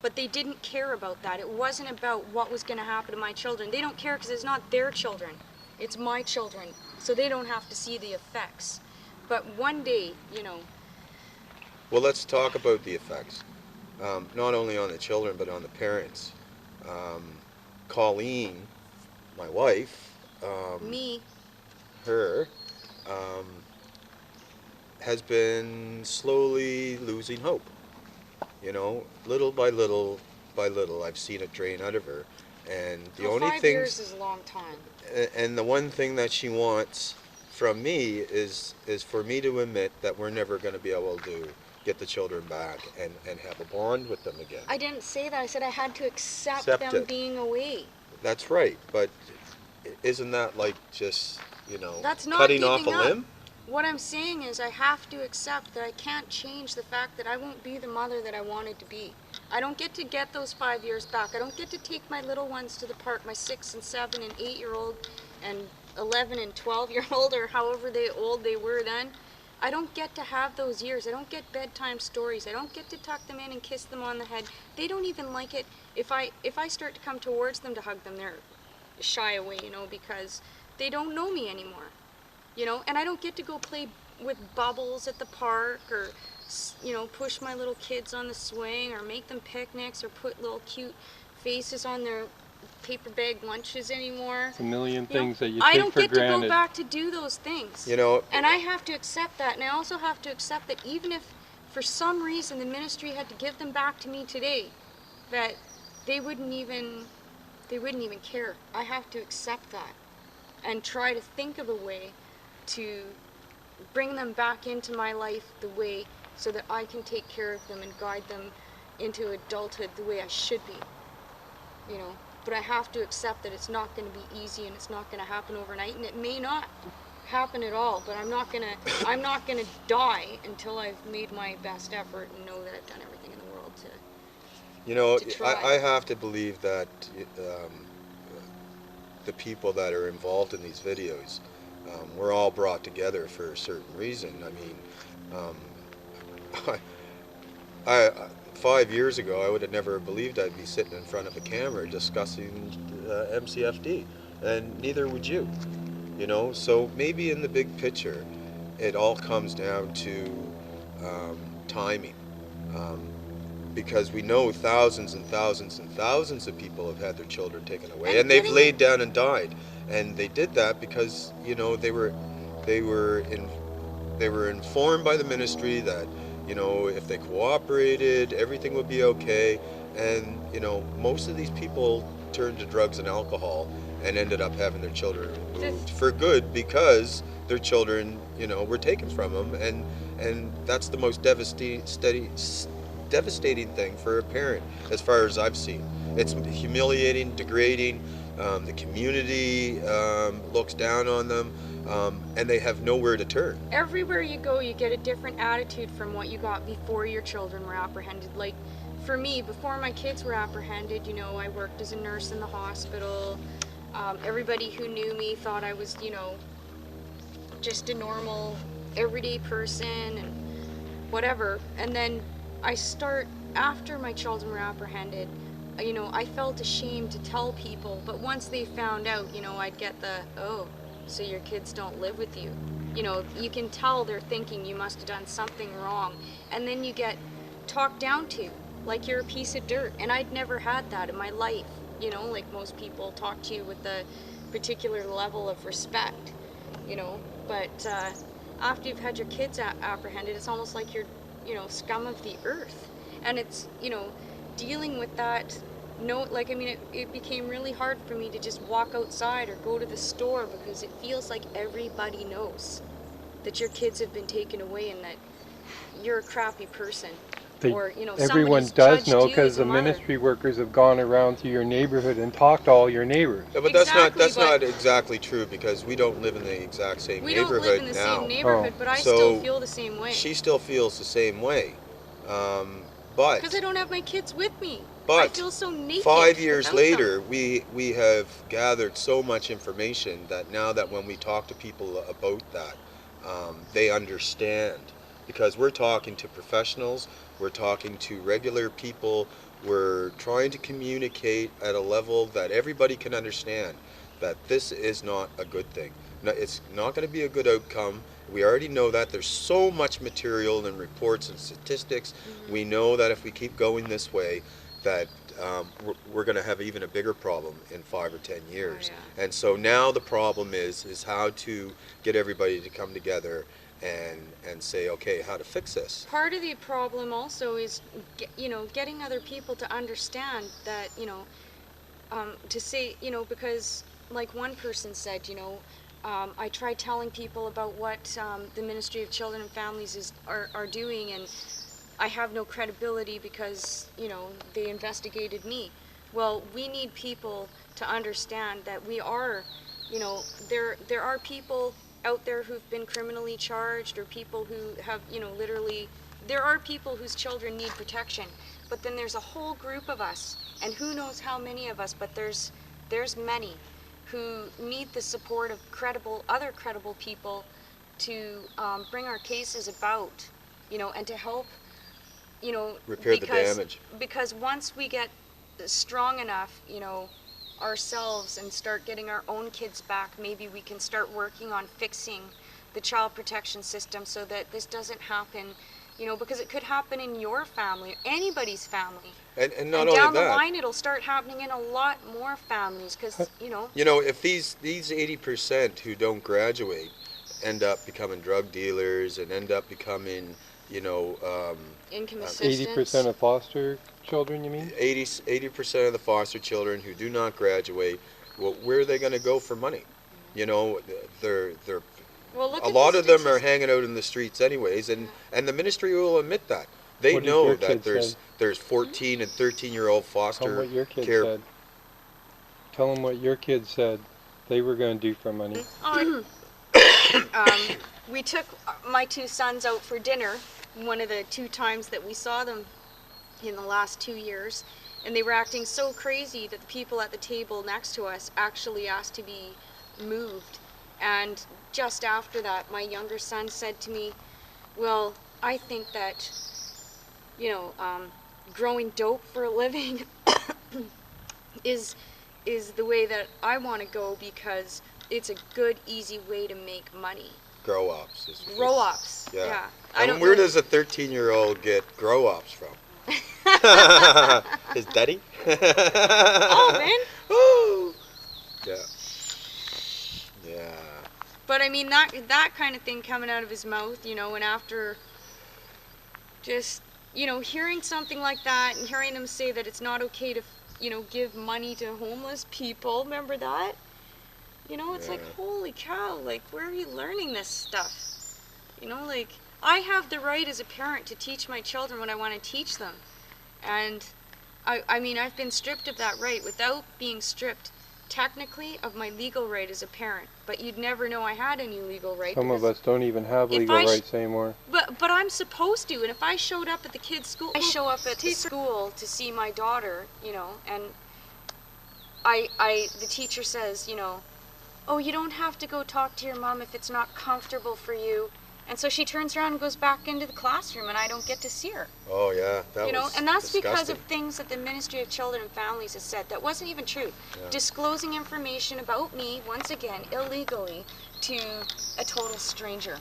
But they didn't care about that. It wasn't about what was going to happen to my children. They don't care because it's not their children. It's my children. So they don't have to see the effects. But one day, you know. Well, let's talk about the effects. Not only on the children, but on the parents. Colleen, my wife, Me. her, um, has been slowly losing hope. You know, little by little, I've seen it drain out of her. And the Well, only 5 thing, years is a long time. and the one thing that she wants from me is for me to admit that we're never going to be able to get the children back and have a bond with them again. I didn't say that. I said I had to accept them it. being away. That's right, but isn't that like just, you know, That's not cutting off a giving up. limb? What I'm saying is I have to accept that I can't change the fact that I won't be the mother that I wanted to be. I don't get to get those 5 years back. I don't get to take my little ones to the park, my 6 and 7 and 8-year-old and 11 and 12-year-old or however old they were then. I don't get to have those years. I don't get bedtime stories. I don't get to tuck them in and kiss them on the head. They don't even like it. If I start to come towards them to hug them, they're shy away, you know, because they don't know me anymore. You know, and I don't get to go play with bubbles at the park or, you know, push my little kids on the swing or make them picnics or put little cute faces on their paper bag lunches anymore. It's a million You know, things that you I take don't for get granted. to go back to do those things. You know, And I have to accept that. And I also have to accept that even if for some reason the ministry had to give them back to me today, that they wouldn't even care. I have to accept that and try to think of a way to bring them back into my life the way so that I can take care of them and guide them into adulthood the way I should be, you know. But I have to accept that it's not going to be easy and it's not going to happen overnight, and it may not happen at all. But I'm not gonna die until I've made my best effort and know that I've done everything in the world to. you know, To try. I have to believe that the people that are involved in these videos, we're all brought together for a certain reason. I mean, I 5 years ago, I would have never believed I'd be sitting in front of a camera discussing MCFD, and neither would you. You know, so maybe in the big picture, it all comes down to timing, because we know thousands and thousands and thousands of people have had their children taken away, and they've laid down and died, and they did that because, you know, they were informed by the ministry that, you know, if they cooperated, everything would be okay. And, you know, most of these people turned to drugs and alcohol and ended up having their children removed for good because their children, you know, were taken from them. And that's the most devastating thing for a parent, as far as I've seen. It's humiliating, degrading. The community looks down on them. And they have nowhere to turn. Everywhere you go, you get a different attitude from what you got before your children were apprehended. Like, for me, before my kids were apprehended, you know, I worked as a nurse in the hospital. Everybody who knew me thought I was, you know, just a normal, everyday person and whatever. And then after my children were apprehended, you know, I felt ashamed to tell people. But once they found out, you know, I'd get so your kids don't live with you. You know, you can tell they're thinking you must have done something wrong. And then you get talked down to, like you're a piece of dirt. And I'd never had that in my life. You know, like most people talk to you with a particular level of respect, you know. But after you've had your kids apprehended, it's almost like you're, you know, scum of the earth. And it's, you know, dealing with that. No, like, I mean, it became really hard for me to just walk outside or go to the store because it feels like everybody knows that your kids have been taken away and that you're a crappy person. Or, you know, Everyone does know because the ministry workers have gone around to your neighborhood and talked to all your neighbors. Yeah, but that's not exactly true, because we don't live in the exact same neighborhood now. We don't live in the same neighborhood, but I still feel the same way. She still feels the same way. But because I don't have my kids with me. But I feel so naked 5 years later, them. we have gathered so much information that now that when we talk to people about that, they understand. Because we're talking to professionals, we're talking to regular people we're trying to communicate at a level that everybody can understand that this is not a good thing. No, it's not going to be a good outcome. We already know that. There's so much material and reports and statistics. We know that if we keep going this way, that we're going to have even a bigger problem in 5 or 10 years. Oh, yeah. And so now the problem is how to get everybody to come together and say, okay, how to fix this. Part of the problem also is, getting other people to understand that, to say, because like one person said, I tried telling people about what the Ministry of Children and Families are doing, and I have no credibility because, they investigated me. Well, we need people to understand that we are, there are people out there who've been criminally charged, or people who have, literally, there are people whose children need protection, but then there's a whole group of us, and who knows how many of us, but there's many who need the support of other credible people to bring our cases about, and to help, Repair the damage. Because once we get strong enough, ourselves, and start getting our own kids back, maybe we can start working on fixing the child protection system so that this doesn't happen, because it could happen in your family, anybody's family. And not and only down that, the line it'll start happening in a lot more families, because, if these 80% who don't graduate end up becoming drug dealers and end up becoming, income assistance. 80% of foster children, you mean? 80% of the foster children who do not graduate, well, where are they going to go for money? They're Well, look a at lot the of them are statistics. hanging out in the streets anyways, and the ministry will admit that. They What did know your that kids say? there's 14 and 13-year-old Tell them foster what your kids care. said. Tell them what your kids said they were going to do for money. We took my two sons out for dinner, one of the 2 times that we saw them in the last 2 years, and they were acting so crazy that the people at the table next to us actually asked to be moved. And just after that, my younger son said to me, well, I think that, growing dope for a living is the way that I want to go, because it's a good, easy way to make money. Grow-ups. Grow-ups, yeah. And where does a 13-year-old get grow-ups from? His daddy? Oh, man. Woo! Yeah. Yeah. But I mean, that kind of thing coming out of his mouth, and after just, hearing something like that and hearing him say that it's not okay to, give money to homeless people, remember that? It's like, holy cow, like, where are you learning this stuff? Like, I have the right as a parent to teach my children what I want to teach them. And, I mean, I've been stripped of that right without being stripped, technically, of my legal right as a parent. But you'd never know I had any legal right. Some of us don't even have legal rights anymore. But I'm supposed to, and if I showed up at the kids' school, I show up at the school to see my daughter, and the teacher says, oh, you don't have to go talk to your mom if it's not comfortable for you. And so she turns around and goes back into the classroom, and I don't get to see her. Oh, yeah. That was and that's disgusting. because of things that the Ministry of Children and Families has said that wasn't even true. Yeah. Disclosing information about me, once again, illegally, to a total stranger.